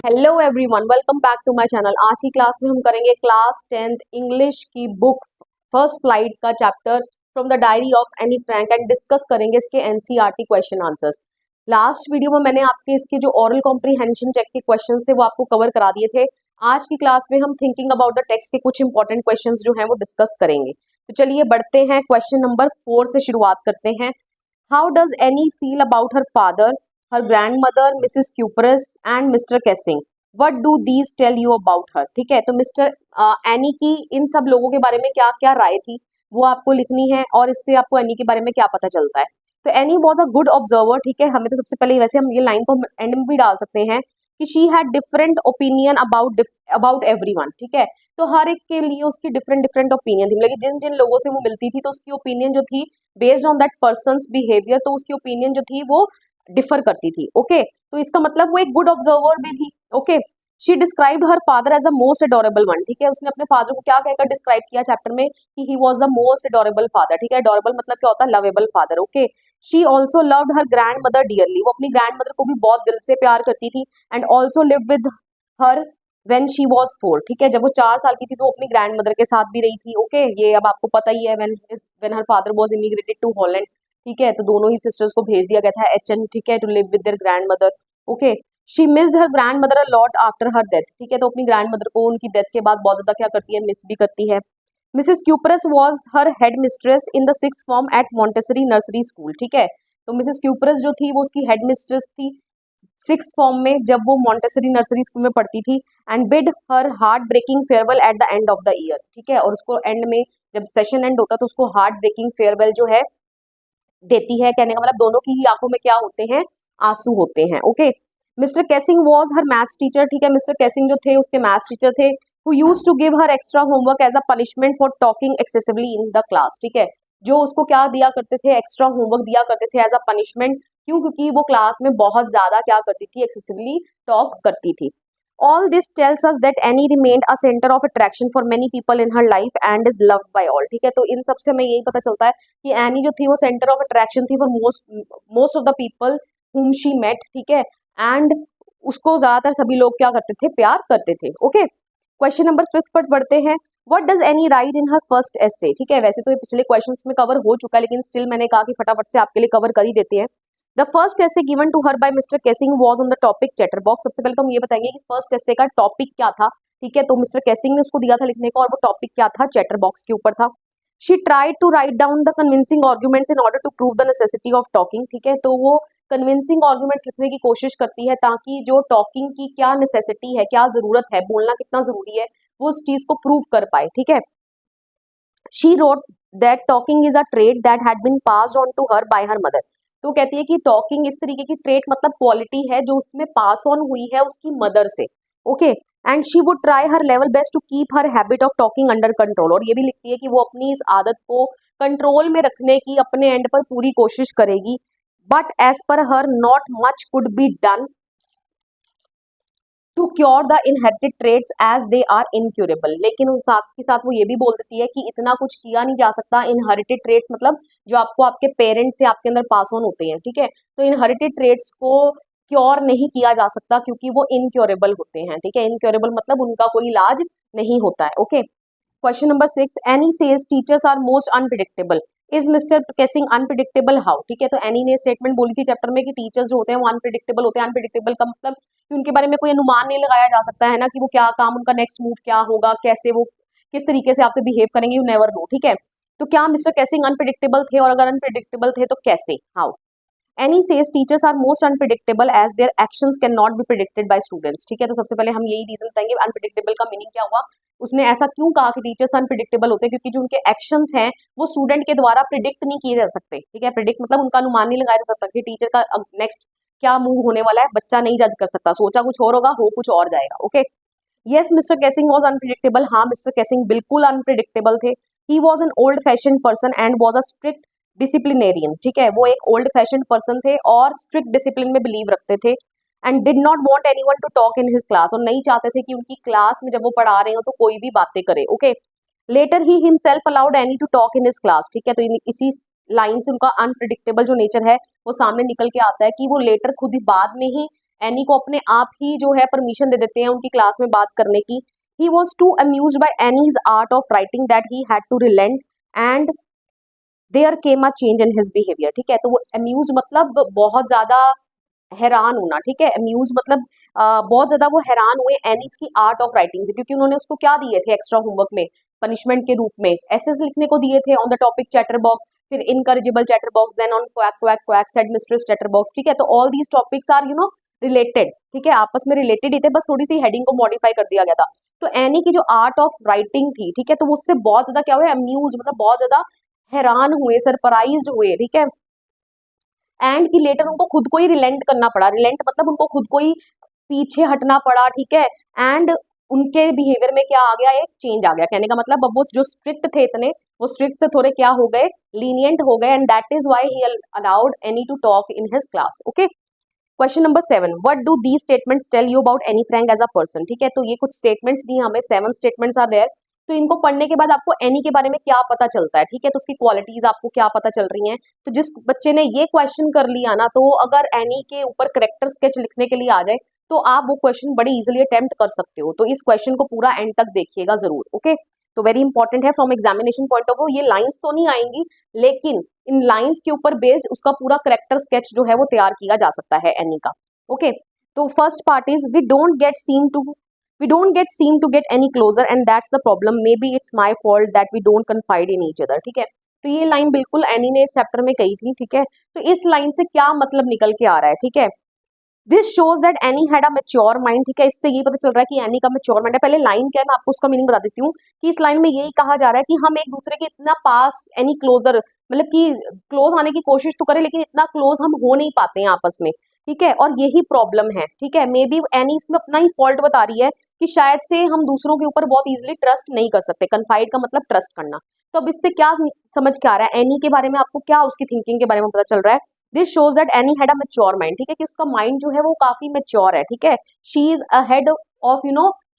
Hello everyone, welcome back to my channel. आज की class में हम करेंगे क्लास 10th इंग्लिश की बुक फर्स्ट फ्लाइट का chapter from the diary of Anne Frank and discuss करेंगे इसके NCERT question answers. Last video में मैंने आपके इसके जो ओरल कॉम्प्रीहेंशन चेक के क्वेश्चंस थे वो आपको कवर करा दिए थे। आज की क्लास में हम थिंकिंग अबाउट द टेक्स्ट के कुछ इंपॉर्टेंट क्वेश्चंस जो हैं वो डिस्कस करेंगे। तो चलिए बढ़ते हैं, क्वेश्चन नंबर 4 से शुरुआत करते हैं। How does any feel about her father, her grandmother, Mrs. Cuperus and Mr. Kessing. What do these tell you about her? ठीक है, तो मिस्टर एनी की इन सब लोगों के बारे में क्या क्या राय थी वो आपको लिखनी है और इससे आपको एनी के बारे में क्या पता चलता है। तो any was a good observer. ठीक है, हमें तो सबसे पहले वैसे हम ये लाइन को एंड में भी डाल सकते हैं कि she had different opinion about everyone. ठीक है, तो हर एक के लिए उसकी डिफरेंट डिफरेंट ओपिनियन थी, मतलब जिन जिन लोगों से वो मिलती थी तो उसकी ओपिनियन जो थी based on that persons behaviour, तो उसकी ओपिनियन जो थी वो डिफर करती थी। ओके, तो इसका मतलब वो एक गुड ऑब्जर्वर भी थी। Okay, she described her father as the most adorable one. ठीक है, उसने अपने फादर को क्या कहकर डिस्क्राइब किया चैप्टर में कि he was the most adorable father. ठीक है, एडोरेबल मतलब क्या होता है, lovable father. Okay, she also loved her grand mother dearly. वो अपनी ग्रैंड मदर को भी बहुत दिल से प्यार करती थी। And also live with her when she was 4। ठीक है, जब वो 4 साल की थी तो वो अपनी ग्रैंड मदर के साथ भी रही थी। ओके, ये अब आपको पता ही है, when her father was immigrated to Holland. ठीक है, तो दोनों ही सिस्टर्स को भेज दिया गया था एचएन, ठीक है, to live with their grand mother. Okay, she missed her grand mother a lot after her death. ठीक है, तो अपनी ग्रैंड मदर को उनकी डेथ के बाद बहुत ज्यादा क्या करती है, मिस भी करती है। Mrs Kuperus was her head mistress in the 6th form at Montessori nursery school. ठीक है, तो मिसेस क्यूपरस जो थी वो उसकी हेड मिस्ट्रेस थी 6th फॉर्म में जब वो मॉन्टेसरी नर्सरी स्कूल में पढ़ती थी। And bid her heart breaking farewell at the end of the year. ठीक है, और उसको एंड में जब सेशन एंड होता तो उसको हार्ट ब्रेकिंग फेयरवेल जो है देती है। कहने का मतलब दोनों की ही आंखों में क्या होते हैं, आंसू होते हैं। Okay, Mr Keesing was her maths teacher. ठीक है, मिस्टर कैसिंग जो थे उसके मैथ्स टीचर थे who used to give her extra homework as a punishment for talking excessively in the class. ठीक है, जो उसको क्या दिया करते थे, एक्स्ट्रा होमवर्क दिया करते थे एज अ पनिशमेंट। क्यों? क्योंकि वो क्लास में बहुत ज्यादा क्या करती थी, एक्सेसिवली टॉक करती थी। All this tells us that Annie remained a center of attraction for many people in her life and is loved by all. ठीक है, तो इन सब से हमें यही पता चलता है कि एनी जो थी वो सेंटर ऑफ अट्रैक्शन थी for most of the people whom she met। ठीक है, एंड उसको ज्यादातर सभी लोग क्या करते थे, प्यार करते थे। ओके, क्वेश्चन नंबर 5 पर बढ़ते हैं। What does Annie write in her first essay? ठीक है, वैसे तो ये पिछले क्वेश्चंस में कवर हो चुका है लेकिन स्टिल मैंने कहा कि फटाफट से आपके लिए कवर कर ही देते हैं। The first essay given to her by Mr Keesing was on the topic chatterbox. सबसे पहले तो हम ये बताएंगे कि फर्स्ट एसे का टॉपिक क्या था। ठीक है, तो मिस्टर केसिंग ने उसको दिया था लिखने को और वो टॉपिक क्या था, चैटरबॉक्स के ऊपर था। She tried to write down the convincing arguments in order to prove the necessity of talking. ठीक है, तो वो कन्विंसिंग आर्गुमेंट्स लिखने की कोशिश करती है ताकि जो टॉकिंग की क्या नेसेसिटी है, क्या जरूरत है, बोलना कितना जरूरी है, वो उस चीज को प्रूव कर पाए। ठीक है, she wrote that talking is a trait that had been passed on to her by her mother. तो कहती है कि टॉकिंग इस तरीके की ट्रेट मतलब क्वालिटी है जो उसमें पास ऑन हुई है उसकी मदर से। Okay, and she would try her level best to keep her habit of talking under control. और ये भी लिखती है कि वो अपनी इस आदत को कंट्रोल में रखने की अपने एंड पर पूरी कोशिश करेगी। But as per her not much could be done to cure the inherited traits as they are incurable. लेकिन उस साथ के साथ वो ये भी बोल देती है कि इतना कुछ किया नहीं जा सकता। इनहेरिटेड ट्रेड्स मतलब जो आपको आपके पेरेंट्स से आपके अंदर पास ऑन होते हैं। ठीक है, तो इनहेरिटेड ट्रेड्स को क्योर नहीं किया जा सकता क्योंकि वो इनक्योरेबल होते हैं। ठीक है, इनक्योरेबल मतलब उनका कोई इलाज नहीं होता है। Okay, question number 6, Anne says teachers are most unpredictable. Is Mr Keesing unpredictable how? ठीक है, तो एनी ने स्टेटमेंट बोली थी चैप्टर में कि टीचर्स जो होते हैं वो अनप्रिडिक्टेबल होते हैं। अनप्रिडिक्टेबल का मतलब कि उनके बारे में कोई अनुमान नहीं लगाया जा सकता है ना, कि वो क्या काम, उनका नेक्स्ट मूव क्या होगा, कैसे वो किस तरीके से आपसे बिहेव करेंगे, यू नेवर नो। ठीक है, तो क्या मिस्टर केसिंग अनप्रिडिक्टेबल थे और अगर अनप्रिडिक्टेबल थे तो कैसे, how? Anne says teachers are most unpredictable as their actions can not be predicted by students. ठीक है, तो सबसे पहले हम यही रीजन बताएंगे अनप्रिडिक्टेबल का मीनिंग क्या हुआ। उसने ऐसा क्यों कहा कि टीचर्स अनप्रिडिक्टेबल होते हैं, क्योंकि जो उनके एक्शंस हैं वो स्टूडेंट के द्वारा प्रिडिक्ट नहीं किए जा सकते। ठीक है, प्रिडिक्ट मतलब उनका अनुमान नहीं लगाया जा सकता कि टीचर का नेक्स्ट क्या मूव होने वाला है, बच्चा नहीं जज कर सकता। सोचा कुछ और होगा, हो कुछ और जाएगा। Okay, yes mister casing was unpredictable. हाँ, मिस्टर केसिंग बिल्कुल अनप्रिडिक्टेबल थे। He was an old fashion person and was a strict disciplinarian. ठीक है, वो एक ओल्ड फैशन पर्सन थे और स्ट्रिक्ट डिसिप्लिन में बिलीव रखते थे। And did not want any one two talk in his class. और नहीं चाहते थे कि उनकी क्लास में जब वो पढ़ा रहे हो तो कोई भी बातें करे। Okay, later he himself allowed Anne to talk in his class. ठीक है, तो इसी लाइन से उनका अनप्रिडिक्टेबल जो नेचर है वो सामने निकल के आता है कि वो लेटर खुद ही बाद में ही एनी को अपने आप ही जो है परमिशन दे देते हैं उनकी क्लास में बात करने की। He was too amuse by Anne's art of writing that he had to relent and there came a change in his behaviour. ठीक है, तो वो अम्यूज मतलब बहुत ज्यादा हैरान होना। ठीक है, अम्यूज मतलब बहुत ज्यादा वो हैरान हुए एनीस की आर्ट ऑफ राइटिंग से, क्योंकि उन्होंने उसको क्या दिए थे एक्स्ट्रा होमवर्क में, पनिशमेंट के रूप में एसेस लिखने को दिए थे on the topic chatterbox, फिर incorrigible chatterbox, then on quack quack quack said mistress chatterbox. ठीक है, तो all these topics are related. ठीक है, आपस में रिलेटेड ही थे, बस थोड़ी सी हेडिंग को मॉडिफाई कर दिया गया था। तो एनी की जो आर्ट ऑफ राइटिंग थी, ठीक है, तो उससे बहुत ज्यादा क्या हुआ, अम्यूज मतलब बहुत ज्यादा हैरान हुए, सरप्राइज्ड हुए। ठीक है, एंड की लेटर उनको खुद को ही रिलेंट करना पड़ा। रिलेंट मतलब उनको खुद को ही पीछे हटना पड़ा। ठीक है, एंड उनके बिहेवियर में क्या आ गया, एक चेंज आ गया। कहने का मतलब अब वो जो स्ट्रिक्ट थे इतने, वो स्ट्रिक्ट से थोड़े क्या हो गए, लीनियंट हो गए, and that is why he allowed Anne to talk in his class. Okay, question number 7, what do these statements tell you about Anne Frank as a person. ठीक है, तो ये कुछ स्टेटमेंट्स दी हमें, 7 स्टेटमेंट्स आर देयर। तो इनको पढ़ने के बाद आपको एनी के बारे में क्या पता चलता है। ठीक है, तो उसकी क्वालिटीज आपको क्या पता चल रही हैं। तो जिस बच्चे ने ये क्वेश्चन कर लिया ना, तो अगर एनी के ऊपर करेक्टर स्केच लिखने के लिए आ जाए तो आप वो क्वेश्चन बड़ी इजीली अटेम्प्ट कर सकते हो। तो इस क्वेश्चन को पूरा एंड तक देखिएगा जरूर। ओके, तो वेरी इंपॉर्टेंट है from examination point of view. ये लाइंस तो नहीं आएंगी, लेकिन इन लाइंस के ऊपर बेस्ड उसका पूरा करेक्टर स्केच जो है वो तैयार किया जा सकता है एनी का। ओके, तो first part is we don't get seem to get any closer and that's the problem, maybe it's my fault that we don't confide in each other। ठीक है, तो ये लाइन बिल्कुल एनी ने इस चैप्टर में कही थी। ठीक है, तो इस लाइन से क्या मतलब निकल के आ रहा है। ठीक है, this shows that any had a mature mind. ठीक है, इससे ये पता चल रहा है कि एनी का मैच्योर माइंड है। पहले लाइन क्या है मैं आपको उसका मीनिंग बता देती हूँ, कि इस लाइन में यही कहा जा रहा है कि हम एक दूसरे के इतना पास, एनी क्लोजर मतलब कि क्लोज आने की कोशिश तो करें, लेकिन इतना क्लोज हम हो नहीं पाते हैं आपस में। ठीक है, और यही प्रॉब्लम है। ठीक है, मे बी एनी इसमें अपना ही फॉल्ट बता रही है कि शायद से हम दूसरों के ऊपर बहुत इजीली ट्रस्ट नहीं कर सकते। कन्फाइड का मतलब ट्रस्ट करना। तो अब इससे क्या समझ के आ रहा है, एनी के बारे में आपको क्या उसकी थिंकिंग के बारे में पता चल रहा है। This shows that any had a mature mind. ठीक है, कि उसका माइंड जो है वो काफी मैच्योर है। ठीक है, she is ahead of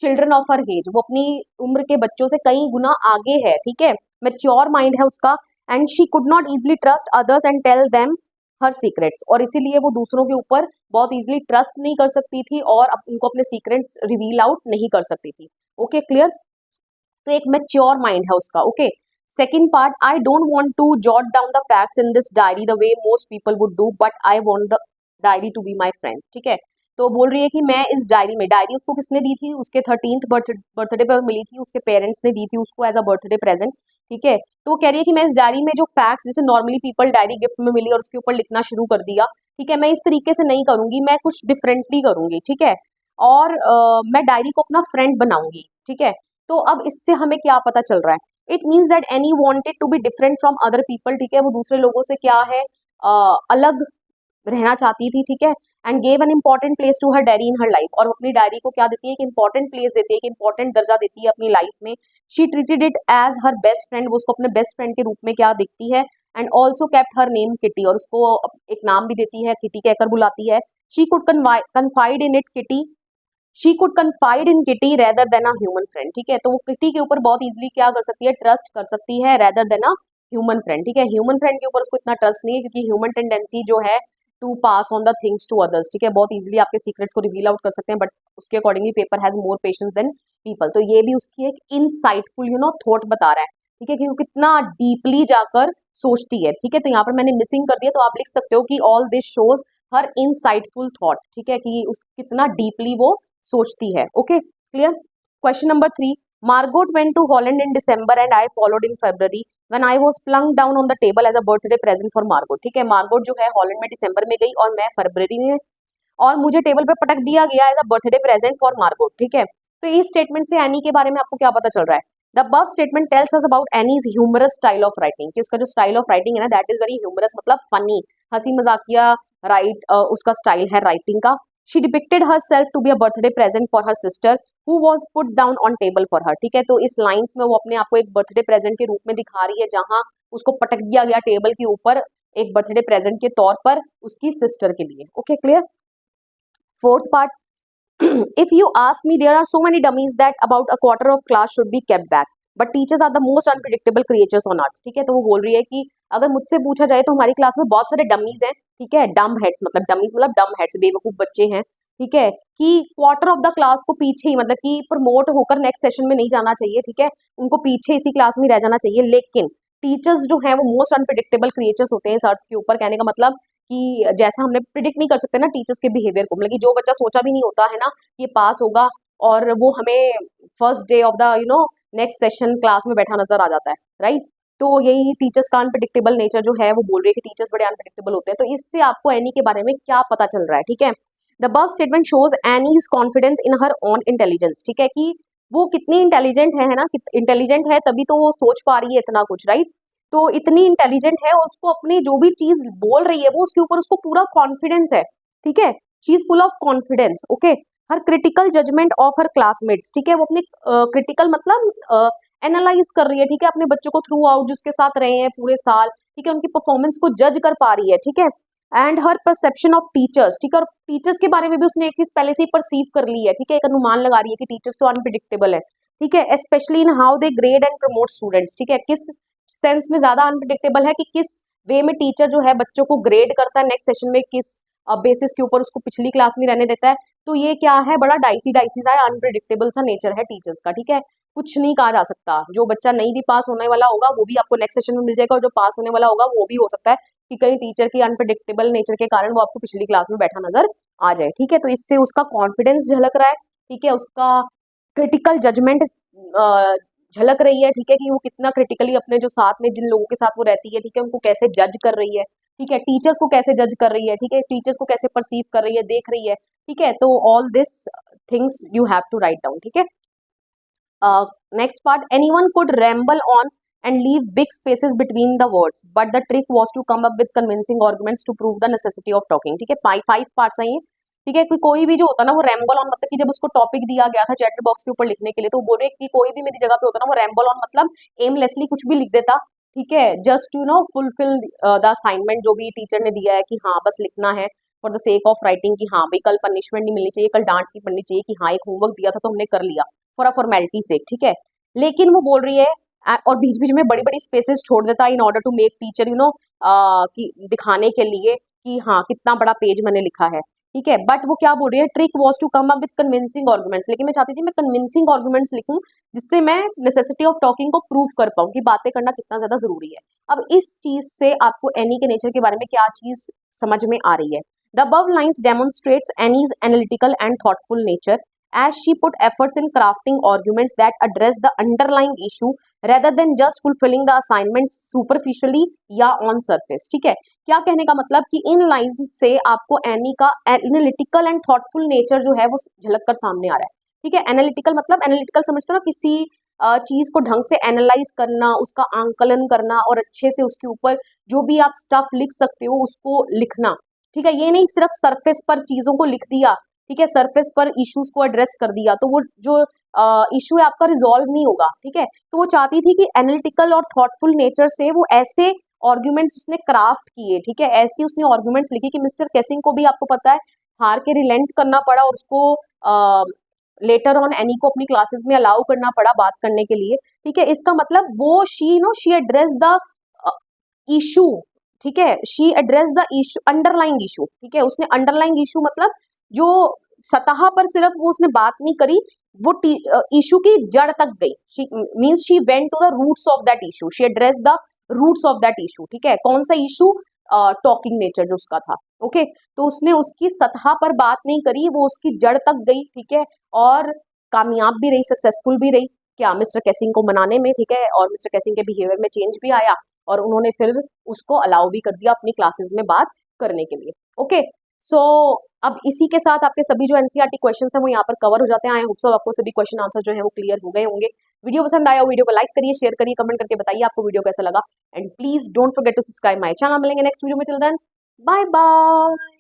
children of her age. वो अपनी उम्र के बच्चों से कई गुना आगे है। ठीक है, मैच्योर माइंड है उसका। And she could not easily trust others and tell them her secrets. और इसीलिए वो दूसरों के ऊपर बहुत इजिली ट्रस्ट नहीं कर सकती थी और उनको अपने सीक्रेट्स रिवील आउट नहीं कर सकती थी। Okay, clear. तो एक मैच्योर माइंड है उसका। Okay, second part, I don't want to jot down the facts in this diary the way most people would do, but I want the diary to be my friend. ठीक है, तो बोल रही है कि मैं इस डायरी में, डायरी उसको किसने दी थी, उसके 13th बर्थडे पर मिली थी, उसके पेरेंट्स ने दी थी उसको एज अ बर्थडे प्रेजेंट। ठीक है, तो वो कह रही है कि मैं इस डायरी में जो फैक्ट्स, जैसे नॉर्मली पीपल डायरी गिफ्ट में मिली और उसके ऊपर लिखना शुरू कर दिया, ठीक है, मैं इस तरीके से नहीं करूंगी, मैं कुछ डिफरेंटली करूंगी। ठीक है, और मैं डायरी को अपना फ्रेंड बनाऊंगी। ठीक है, तो अब इससे हमें क्या पता चल रहा है, it means that Anne wanted to be different from other people. ठीक है, वो दूसरे लोगों से क्या है, अलग रहना चाहती थी। ठीक है, and gave an important place to her diary in her life. और अपनी डायरी को क्या देती है, एक इंपॉर्टेंट प्लेस देती है, एक इंपॉर्टेंट दर्जा देती है अपनी लाइफ में। She treated it as her best friend. वो उसको अपने बेस्ट फ्रेंड के रूप में क्या देखती है। And also kept her name kitty. और उसको एक नाम भी देती है, किटी कहकर बुलाती है। She could confide in it kitty, she could confide in kitty rather than a human friend. ठीक है, तो वो किटी के ऊपर बहुत इजीली क्या कर सकती है, ट्रस्ट कर सकती है, rather than a human friend. ठीक है, ह्यूमन फ्रेंड के ऊपर उसको इतना ट्रस्ट नहीं है, क्योंकि ह्यूमन टेंडेंसी जो है to pass on the things to others. ठीक है, बहुत इजीली आपके सीक्रेट्स को रिवील आउट कर सकते हैं, बट उसके accordingly paper has more patience than people. तो ये भी उसकी एक इनसाइटफुल थॉट बता रहा है। ठीक है, कि वो कितना डीपली जाकर सोचती है। ठीक है, तो यहाँ पर मैंने मिसिंग कर दिया, तो आप लिख सकते हो कि all this shows her insightful thought. ठीक है, कि उस कितना डीपली वो सोचती है। Okay, clear. Question number 3, Margot went to Holland in December and I followed in February when I was plonked down on the table as a birthday present for Margot. ठीक है, मार्गोट जो है Holland में दिसंबर में गई और मैं फरवरी में, और मुझे टेबल पे पटक दिया गया as a birthday present for Margot. ठीक है, तो इस स्टेटमेंट से एनी के बारे में आपको क्या पता चल रहा है। The above statement tells us about Anne's humorous style of writing, कि उसका जो स्टाइल ऑफ राइटिंग है ना, दैट इज वेरी ह्यूमरस, मतलब फनी, हंसी मजाकिया उसका स्टाइल है राइटिंग का। She depicted herself to be a birthday present for her sister who was put down on table for her। ठीक है, तो इस लाइंस में वो अपने आप को एक बर्थडे प्रेजेंट के रूप में दिखा रही है, जहां उसको पटक दिया गया टेबल के ऊपर एक बर्थडे प्रेजेंट के तौर पर उसकी सिस्टर के लिए। Okay, clear. Fourth part, if you ask me, there are so many dummies that about a quarter of class should be kept back, but teachers are the most unpredictable creatures on earth। ठीक है, तो वो बोल रही है कि अगर मुझसे पूछा जाए तो हमारी क्लास में बहुत सारे डमीज हैं। ठीक है, डम हेड्स मतलब डमीज मतलब डम हेड्स, बेवकूफ बच्चे हैं, ठीक है, कि क्वार्टर ऑफ द क्लास को पीछे ही, मतलब कि प्रमोट होकर नेक्स्ट सेशन में नहीं जाना चाहिए, ठीक है, उनको पीछे इसी क्लास में रह जाना चाहिए। लेकिन टीचर्स जो है वो मोस्ट अनप्रिडिक्टेबल क्रिएचर्स होते हैं इस अर्थ के ऊपर। कहने का मतलब कि जैसा हमने प्रिडिक्ट नहीं कर सकते ना टीचर्स के बिहेवियर को, मतलब कि जो बच्चा सोचा भी नहीं होता है ना ये पास होगा, और वो हमें first day of the next session class में बैठा नजर आ जाता है, राइट। तो यही टीचर्स का अनप्रिडिक्टेबल नेचर जो है वो बोल रही है कि टीचर्स बड़े अनप्रिडिक्टेबल होते हैं। तो इससे आपको एनी के बारे में क्या पता चल रहा है, ठीक है। The above statement shows Annie's confidence in her own intelligence, ठीक है, कि वो कितनी इंटेलिजेंट है ना, इंटेलिजेंट है तभी तो वो सोच पा रही है इतना कुछ, राइट। तो इतनी इंटेलिजेंट है, उसको अपनी जो भी चीज बोल रही है वो उसके ऊपर उसको पूरा कॉन्फिडेंस है, ठीक है। She is full of confidence, okay. Her critical judgement of her classmates, ठीक है, वो अपने क्रिटिकल मतलब एनालाइज कर रही है, ठीक है, अपने बच्चों को थ्रू आउट जिसके साथ रहे हैं पूरे साल, ठीक है, उनकी परफॉर्मेंस को जज कर पा रही है, ठीक है। And her perception of teachers, ठीक है, और टीचर्स के बारे में भी उसने एक चीज पहले से ही परसीव कर ली है, ठीक है, एक अनुमान लगा रही है कि टीचर्स तो अनप्रिडिक्टेबल है, ठीक है, specially in how they grade and promote students, ठीक है, किस सेंस में ज्यादा अनप्रिडिक्टेबल है कि किस वे में टीचर जो है बच्चों को ग्रेड करता है नेक्स्ट सेशन में, किस बेसिस के ऊपर उसको पिछली क्लास में रहने देता है। तो ये क्या है, बड़ा डाइसी डाइसी सा अनप्रिडिक्टेबल सा नेचर है टीचर्स का, ठीक है, कुछ नहीं कहा जा सकता। जो बच्चा नहीं भी पास होने वाला होगा वो भी आपको नेक्स्ट सेशन में मिल जाएगा, और जो पास होने वाला होगा वो भी हो सकता है कि कहीं टीचर की अनप्रिडिक्टेबल नेचर के कारण वो आपको पिछली क्लास में बैठा नजर आ जाए, ठीक है। तो इससे उसका कॉन्फिडेंस झलक रहा है, ठीक है, उसका क्रिटिकल जजमेंट झलक रही है, ठीक है, कि वो कितना क्रिटिकली अपने जो साथ में जिन लोगों के साथ वो रहती है, ठीक है, उनको कैसे जज कर रही है, ठीक है, टीचर्स को कैसे जज कर रही है, ठीक है, टीचर्स को कैसे परसीव कर रही है, देख रही है, ठीक है। तो all this things you have to write down, ठीक है। Next part, anyone could ramble on and leave big spaces between the words, but the trick was to come up with convincing arguments to prove the necessity of talking, ठीक है। Five parts हैं ये, ठीक है। कोई भी जो होता ना वो रैम्बल ऑन, मतलब कि जब उसको टॉपिक दिया गया था चैटर बॉक्स के ऊपर लिखने के लिए, तो वो बोल रहे कि कोई भी मेरी जगह पे होता ना वो रैम्बल ऑन मतलब एमलेसली कुछ भी लिख देता, ठीक है, just to fulfil the assignment जो भी टीचर ने दिया है कि हाँ बस लिखना है for the sake of writing, कि हाँ भाई कल पनिशमेंट नहीं मिलनी चाहिए, कल डांट नहीं पड़नी चाहिए, कि हाँ एक होमवर्क दिया था तो हमने कर लिया फॉर अ फॉर्मेलिटी से, ठीक है। लेकिन वो बोल रही है और बीच बीच में बड़ी बड़ी स्पेसेस छोड़ देता है in order to make teacher कि दिखाने के लिए कि हाँ कितना बड़ा पेज मैंने लिखा है, ठीक है। बट वो क्या बोल रही है, trick was to come up with convincing arguments, लेकिन मैं चाहती थी मैं कन्विंसिंग आर्गुमेंट्स लिखूं जिससे मैं नेसेसिटी ऑफ टॉकिंग को प्रूव कर पाऊं कि बातें करना कितना ज्यादा जरूरी है। अब इस चीज से आपको एनी के नेचर के बारे में क्या चीज समझ में आ रही है। The above lines demonstrates Annie's analytical and thoughtful nature as she put efforts in crafting arguments that address the underlying issue rather than just fulfilling the assignments superficially या on surface, ठीक है। क्या कहने का मतलब कि इन लाइन से आपको एनी का एनालिटिकल एंड थॉटफुल नेचर जो है वो झलक कर सामने आ रहा है, ठीक है। एनालिटिकल मतलब एनालिटिकल समझते हो ना, किसी चीज को ढंग से एनालाइज करना, उसका आंकलन करना और अच्छे से उसके ऊपर जो भी आप स्टफ लिख सकते हो उसको लिखना, ठीक है। ये नहीं सिर्फ सरफेस पर चीजों को लिख दिया, ठीक है, सरफेस पर इश्यूज को एड्रेस कर दिया तो वो जो इशू है आपका रिजॉल्व नहीं होगा, ठीक है। तो वो चाहती थी कि एनालिटिकल और थॉटफुल नेचर से वो ऐसे आर्ग्यूमेंट्स उसने क्राफ्ट किए, ठीक है, ऐसी उसने आर्ग्यूमेंट्स लिखी कि मिस्टर केसिंग को भी आपको पता है हार के रिलेंट करना पड़ा और उसको लेटर ऑन एनी को अपनी क्लासेस में अलाउ करना पड़ा बात करने के लिए, ठीक है। इसका मतलब वो शी एड्रेस द इशू, ठीक है, she address the issue underlying issue, ठीक है। उसने अंडरलाइंग इशू मतलब जो सतह पर सिर्फ वो उसने बात नहीं करी, वो इशू की जड़ तक गई, means she went to the roots of that issue, she address the roots of that issue, ठीक है। कौन सा इशू, टॉकिंग नेचर जो उसका था, ओके। तो उसने उसकी सतह पर बात नहीं करी, वो उसकी जड़ तक गई, ठीक है, और कामयाब भी रही, सक्सेसफुल भी रही क्या मिस्टर कैसिंग को मनाने में, ठीक है। और मिस्टर कैसिंग के बिहेवियर में चेंज भी आया और उन्होंने फिर उसको अलाउ भी कर दिया अपनी क्लासेस में बात करने के लिए, ओके। सो अब इसी के साथ आपके सभी जो एनसीईआरटी क्वेश्चंस हैं वो यहाँ पर कवर हो जाते हैं। आई होप सो आपको सभी क्वेश्चन आंसर जो है वो क्लियर हो गए होंगे। वीडियो पसंद आया, वीडियो को लाइक करिए, शेयर करिए, कमेंट करके बताइए आपको वीडियो कैसा लगा, and please don't forget to subscribe my channel. मिलेंगे नेक्स्ट वीडियो में, टिल देन बाय बाय।